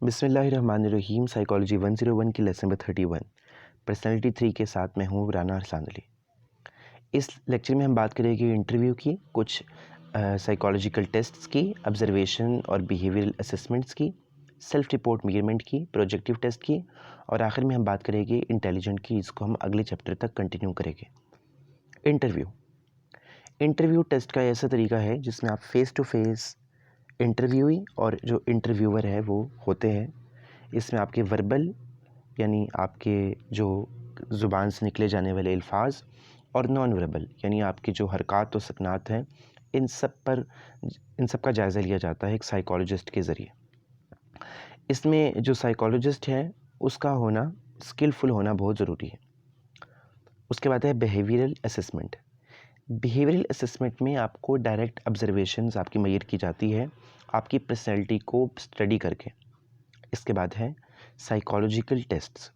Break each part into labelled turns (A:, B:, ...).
A: बिस्मिल्लाहिर्रहमानिर्रहीम। साइकोलॉजी 101 की lesson number 31 personality 3 के साथ मैं हूँ राना अरसान अली। इस लेक्चर में हम बात करेंगे इंटरव्यू की, कुछ साइकोलॉजिकल टेस्ट्स की, ऑब्जर्वेशन और बिहेवियरल असेसमेंट्स की, सेल्फ रिपोर्ट मेजरमेंट की, प्रोजेक्टिव टेस्ट की, और आखिर में हम बात करेंगे इंटेलिजेंट की, जिसको हम अगले चैप्टर तक कंटिन्यू करेंगे। इंटरव्यू टेस्ट का ऐसा तरीका है जिसमें आप फेस टू फेस इंटरव्यूई और जो इंटरव्यूअर है वो होते हैं। इसमें आपके वर्बल यानी आपके जो ज़ुबान से निकले जाने वाले अल्फाज और नॉन वर्बल यानी आपकी जो हरकत और सकनात हैं, इन सब का जायज़ा लिया जाता है एक साइकोलॉजिस्ट के ज़रिए। इसमें जो साइकोलॉजिस्ट है उसका होना, स्किलफुल होना बहुत ज़रूरी है। उसके बाद है बिहेवियरल असेसमेंट। बिहेवियरल असेसमेंट में आपको डायरेक्ट ऑब्जर्वेशंस आपकी मेजर की जाती है आपकी पर्सनैलिटी को स्टडी करके। इसके बाद है साइकोलॉजिकल टेस्ट्स।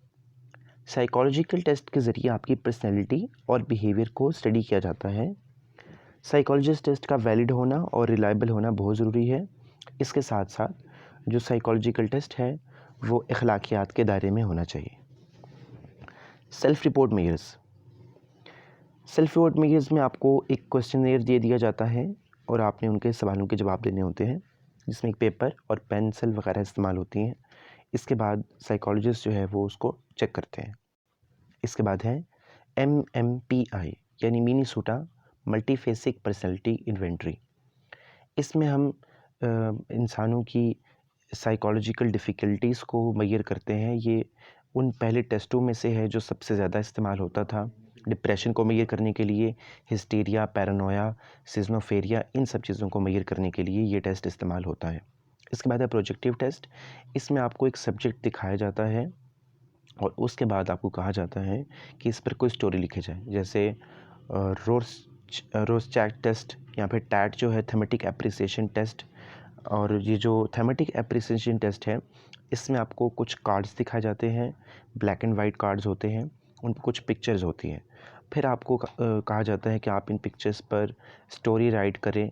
A: साइकोलॉजिकल टेस्ट के ज़रिए आपकी पर्सनैलिटी और बिहेवियर को स्टडी किया जाता है। साइकोलॉजिस्ट टेस्ट का वैलिड होना और रिलायबल होना बहुत ज़रूरी है। इसके साथ साथ जो साइकोलॉजिकल टेस्ट है वो अखलाकियात के दायरे में होना चाहिए। Self report measures. Self report measures में आपको एक क्वेश्चनर दे दिया जाता है और आपने उनके सवालों के जवाब देने होते हैं, जिसमें एक पेपर और पेंसिल वगैरह इस्तेमाल होती हैं। इसके बाद साइकोलॉजिस्ट जो है वो उसको चेक करते हैं। इसके बाद है MMPI यानी मिनीसोटा मल्टीफेसिक पर्सनैलिटी इन्वेंट्री। इसमें हम इंसानों की साइकोलॉजिकल डिफ़िकल्टीज़ को मेजर करते हैं। ये उन पहले टेस्टों में से है जो सबसे ज़्यादा इस्तेमाल होता था डिप्रेशन को मेजर करने के लिए। हिस्टीरिया, पैरानोया, सिज़ोफ्रेनिया, इन सब चीज़ों को मेजर करने के लिए ये टेस्ट इस्तेमाल होता है। इसके बाद है प्रोजेक्टिव टेस्ट। इसमें आपको एक सब्जेक्ट दिखाया जाता है और उसके बाद आपको कहा जाता है कि इस पर कोई स्टोरी लिखी जाए, जैसे रोरस्चैक टेस्ट या फिर टैट जो है थेमेटिक एप्रिसिएशन टेस्ट। और ये जो थेमेटिक एप्रिसिएशन टेस्ट है इसमें आपको कुछ कार्ड्स दिखाए जाते हैं, ब्लैक एंड वाइट कार्ड्स होते हैं, उन पर कुछ पिक्चर्स होती हैं। फिर आपको कहा जाता है कि आप इन पिक्चर्स पर स्टोरी राइट करें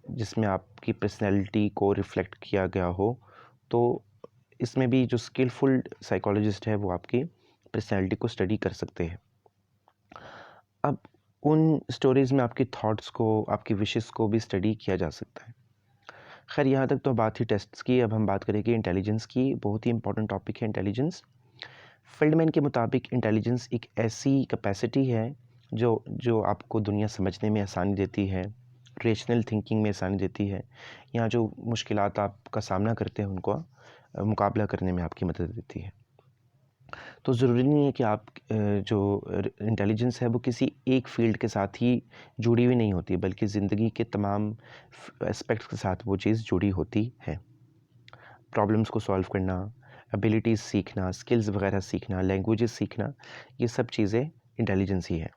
A: जिसमें आपकी पर्सनैलिटी को रिफ़्लेक्ट किया गया हो। तो इसमें भी जो स्किलफुल साइकोलॉजिस्ट है वो आपकी पर्सनैलिटी को स्टडी कर सकते हैं। अब उन स्टोरीज़ में आपके थॉट्स को, आपकी विशेस को भी स्टडी किया जा सकता है। खैर, यहाँ तक तो बात ही टेस्ट्स की। अब हम बात करेंगे इंटेलिजेंस की। बहुत ही इंपॉर्टेंट टॉपिक है इंटेलिजेंस। फील्डमैन के मुताबिक इंटेलिजेंस एक ऐसी कैपेसिटी है जो आपको दुनिया समझने में आसानी देती है, रेशनल थिंकिंग में आसानी देती है, या जो मुश्किलात आपका सामना करते हैं उनको मुकाबला करने में आपकी मदद देती है। तो ज़रूरी नहीं है कि आप जो इंटेलिजेंस है वो किसी एक फ़ील्ड के साथ ही जुड़ी हुई नहीं होती, बल्कि ज़िंदगी के तमाम एस्पेक्ट्स के साथ वो चीज़ जुड़ी होती है। प्रॉब्लम्स को सॉल्व करना, एबिलिटीज़ सीखना, स्किल्स वगैरह सीखना, लैंग्वेजेस सीखना, ये सब चीज़ें इंटेलिजेंस ही है।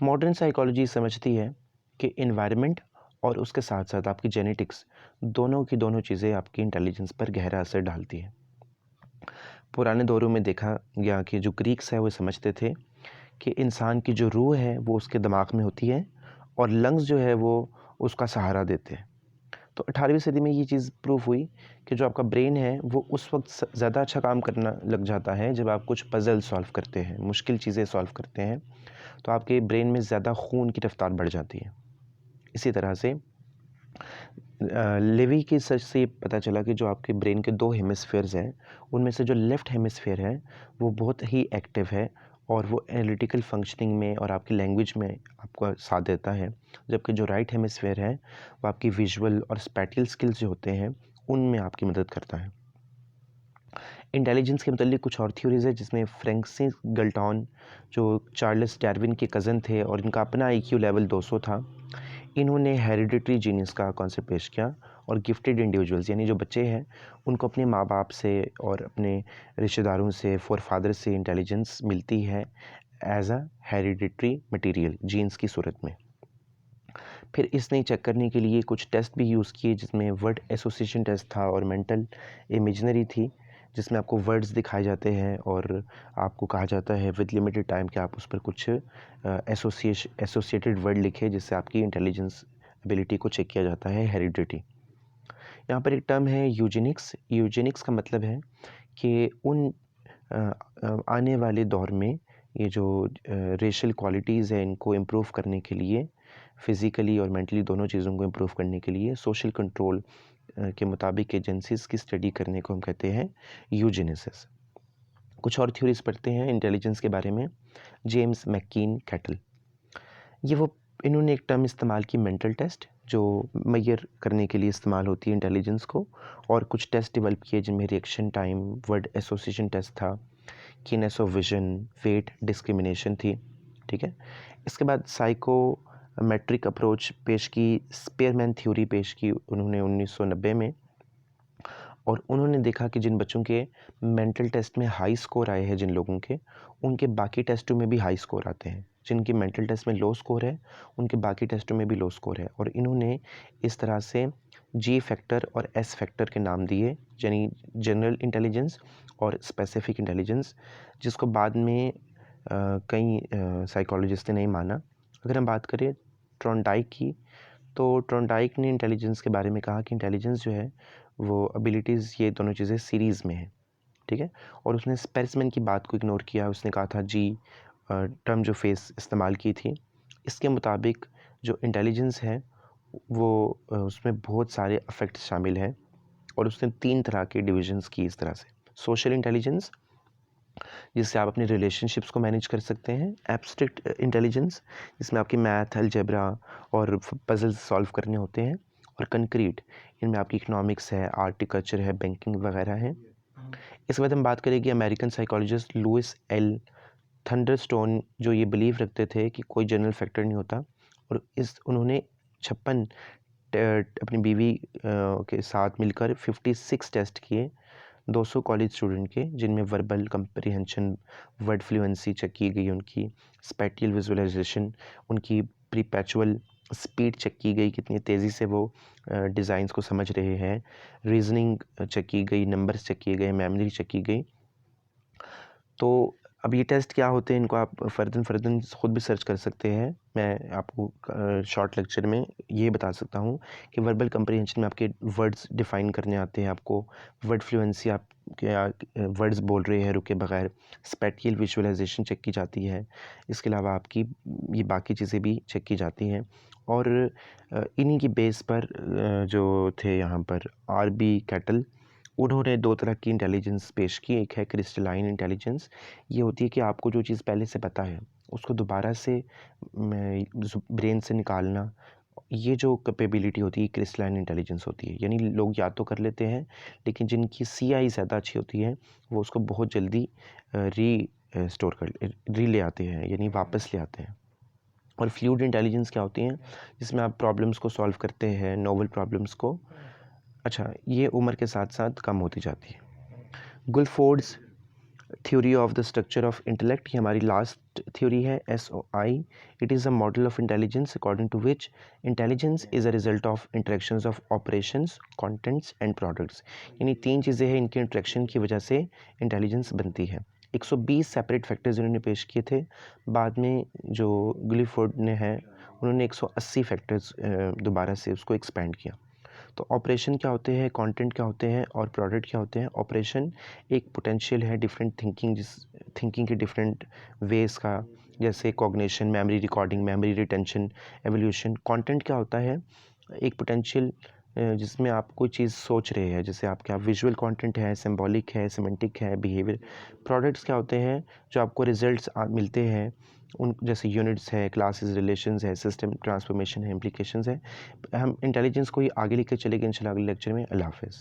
A: मॉडर्न साइकोलॉजी समझती है कि एनवायरनमेंट और उसके साथ साथ आपकी जेनेटिक्स दोनों की दोनों चीज़ें आपकी इंटेलिजेंस पर गहरा असर डालती है। पुराने दौरों में देखा गया कि जो ग्रीक्स है वो समझते थे कि इंसान की जो रूह है वो उसके दिमाग में होती है और लंग्स जो है वो उसका सहारा देते हैं। तो 18वीं सदी में ये चीज़ प्रूफ हुई कि जो आपका ब्रेन है वो उस वक्त ज़्यादा अच्छा काम करना लग जाता है जब आप कुछ पज़ल सॉल्व करते हैं, मुश्किल चीज़ें सॉल्व करते हैं, तो आपके ब्रेन में ज़्यादा खून की रफ्तार बढ़ जाती है। इसी तरह से लेवी की सर्च से पता चला कि जो आपके ब्रेन के 2 हेमिस्फेयर्स हैं, उनमें से जो लेफ़्ट हेमिस्फेयर है वो बहुत ही एक्टिव है और वो एनालिटिकल फंक्शनिंग में और आपकी लैंग्वेज में आपका साथ देता है, जबकि जो राइट हेमिस्फेयर है वो आपकी विजुअल और स्पैटियल स्किल्स जो होते हैं उनमें आपकी मदद करता है। इंटेलिजेंस के मतलब कुछ और थ्योरीज़ है जिसमें फ्रैंसिस गल्टन जो चार्ल्स डार्विन के कज़न थे और इनका अपना आईक्यू लेवल 200 था, इन्होंने हेरिडिटरी जीनियस का कॉन्सेप्ट पेश किया और गिफ्टेड इंडिविजुअल्स यानी जो बच्चे हैं उनको अपने माँ बाप से और अपने रिश्तेदारों से, फोरफादर से इंटेलिजेंस मिलती है as a hereditary material, genes की सूरत में। फिर इसने चेक करने के लिए कुछ टेस्ट भी यूज़ किए जिसमें वर्ड एसोसिएशन टेस्ट था और मेंटल इमेजनरी थी, जिसमें आपको वर्ड्स दिखाए जाते हैं और आपको कहा जाता है विद लिमिटेड टाइम कि आप उस पर कुछ एसोसिएटेड वर्ड लिखे, जिससे आपकी इंटेलिजेंस एबिलिटी को चेक किया जाता है, हेरिडिटी। यहाँ पर एक टर्म है यूजेनिक्स। यूजेनिक्स का मतलब है कि उन आने वाले दौर में ये जो रेशियल क्वालिटीज़ है इनको इम्प्रूव करने के लिए, फिज़िकली और मेंटली दोनों चीज़ों को इम्प्रूव करने के लिए सोशल कंट्रोल के मुताबिक एजेंसीज़ की स्टडी करने को हम कहते हैं यूजेनेसिस। कुछ और थ्योरीज पढ़ते हैं इंटेलिजेंस के बारे में। जेम्स मैकीन कैटल, इन्होंने एक टर्म इस्तेमाल की, मेंटल टेस्ट, जो मेजर करने के लिए इस्तेमाल होती है इंटेलिजेंस को, और कुछ टेस्ट डेवलप किए जिनमें reaction time, word association test था, keenness of vision, weight discrimination थी। ठीक है। इसके बाद साइकोमेट्रिक अप्रोच पेश की, स्पेयरमैन थ्योरी पेश की उन्होंने 1990 में, और उन्होंने देखा कि जिन बच्चों के मेंटल टेस्ट में हाई स्कोर आए हैं, जिन लोगों के, उनके बाकी टेस्टों में भी हाई स्कोर आते हैं। जिनके मेंटल टेस्ट में लो स्कोर है, उनके बाकी टेस्टों में भी लो स्कोर है। और इन्होंने इस तरह से जी फैक्टर और एस फैक्टर के नाम दिए, यानी जनरल इंटेलिजेंस और स्पेसिफिक इंटेलिजेंस, जिसको बाद में कई साइकोलॉजिस्ट ने नहीं माना। अगर हम बात करें ट्रॉन्डाइक की, तो ट्रॉन्डाइक ने इंटेलिजेंस के बारे में कहा कि इंटेलिजेंस जो है वो एबिलिटीज़, ये दोनों चीज़ें सीरीज़ में है। ठीक है। और उसने स्पेसिमेन की बात को इग्नोर किया। उसने कहा था जी टर्म जो फेस इस्तेमाल की थी, इसके मुताबिक जो इंटेलिजेंस है वो उसमें बहुत सारे अफेक्ट्स शामिल हैं, और उसने 3 तरह के डिविजन्स की इस तरह से। सोशल इंटेलिजेंस, जिससे आप अपने रिलेशनशिप्स को मैनेज कर सकते हैं। एब्स्ट्रैक्ट इंटेलिजेंस, जिसमें आपकी मैथ, अलजेब्रा और पजल्स सॉल्व करने होते हैं। और कंक्रीट, इनमें आपकी इकोनॉमिक्स है, आर्टिकल्चर है, बैंकिंग वगैरह है। इसके बाद हम बात करेंगे अमेरिकन साइकोलॉजिस्ट लुइस एल थंडरस्टोन, जो ये बिलीव रखते थे कि कोई जनरल फैक्टर नहीं होता, और उन्होंने 56 अपनी बीवी के साथ मिलकर 56 टेस्ट किए 200 कॉलेज स्टूडेंट के, जिनमें verbal comprehension, word fluency check की गई, उनकी स्पेटियल विजुअलाइजेशन, उनकी प्रीपैचुअल स्पीड चेक की गई, कितनी तेज़ी से वो डिज़ाइंस को समझ रहे हैं, रीजनिंग चेक की गई, नंबर्स चेक किए गए, मेमोरी चेक की गई। तो अब ये टेस्ट क्या होते हैं, इनको आप फ़र्दन ख़ुद भी सर्च कर सकते हैं। मैं आपको शॉर्ट लेक्चर में ये बता सकता हूँ कि वर्बल कम्प्रीहेंशन में आपके वर्ड्स डिफ़ाइन करने आते हैं, आपको वर्ड फ्लुएंसी, आप क्या वर्ड्स बोल रहे हैं रुके बगैर, स्पेटियल विजुअलाइजेशन चेक की जाती है। इसके अलावा आपकी ये बाकी चीज़ें भी चेक की जाती हैं। और इन्हीं की बेस पर जो थे यहाँ पर आर.बी. कैटल, उन्होंने 2 तरह की इंटेलिजेंस पेश की। एक है क्रिस्टलाइन इंटेलिजेंस, ये होती है कि आपको जो चीज़ पहले से पता है उसको दोबारा से ब्रेन से निकालना, ये जो कैपेबिलिटी होती है क्रिस्टलाइन इंटेलिजेंस होती है। यानी लोग याद तो कर लेते हैं, लेकिन जिनकी सीआई ज़्यादा अच्छी होती है वो उसको बहुत जल्दी री ले आते हैं, यानी वापस ले आते हैं। और फ्लूइड इंटेलिजेंस क्या होती हैं, जिसमें आप प्रॉब्लम्स को सॉल्व करते हैं, नोवेल प्रॉब्लम्स को। अच्छा, ये उम्र के साथ साथ कम होती जाती है। Guilford's theory of the structure of intellect, ये हमारी लास्ट थ्योरी है, SOI। It is a model of intelligence according to which intelligence is a result of interactions of operations, contents and products. यानी 3 चीज़ें हैं, इनके इंटरेक्शन की वजह से इंटेलिजेंस बनती है। 120 सेपरेट फैक्टर्स इन्होंने पेश किए थे। बाद में जो गुलिफोर्ड ने है, उन्होंने 180 फैक्टर्स दोबारा से उसको एक्सपेंड किया। तो ऑपरेशन क्या होते हैं, कंटेंट क्या होते हैं, और प्रोडक्ट क्या होते हैं। ऑपरेशन एक पोटेंशियल है डिफरेंट थिंकिंग, जिस थिंकिंग के डिफरेंट वेज का, जैसे cognition, memory recording, memory retention, evolution. Content क्या होता है, एक पोटेंशियल जिसमें आप कोई चीज़ सोच रहे हैं, जैसे आपके विजुअल कंटेंट है, सिंबॉलिक है, सिमेंटिक है, बिहेवियर। प्रोडक्ट्स क्या होते हैं, जो आपको रिजल्ट्स मिलते हैं, उन जैसे यूनिट्स है, क्लासेस, रिलेशंस है, सिस्टम ट्रांसफॉर्मेशन है, इम्प्लीकेशंस है। हम इंटेलिजेंस को ही आगे लेकर चलेंगे इंशाल्लाह अगले लेक्चर में। अल्लाह हाफ़िज़।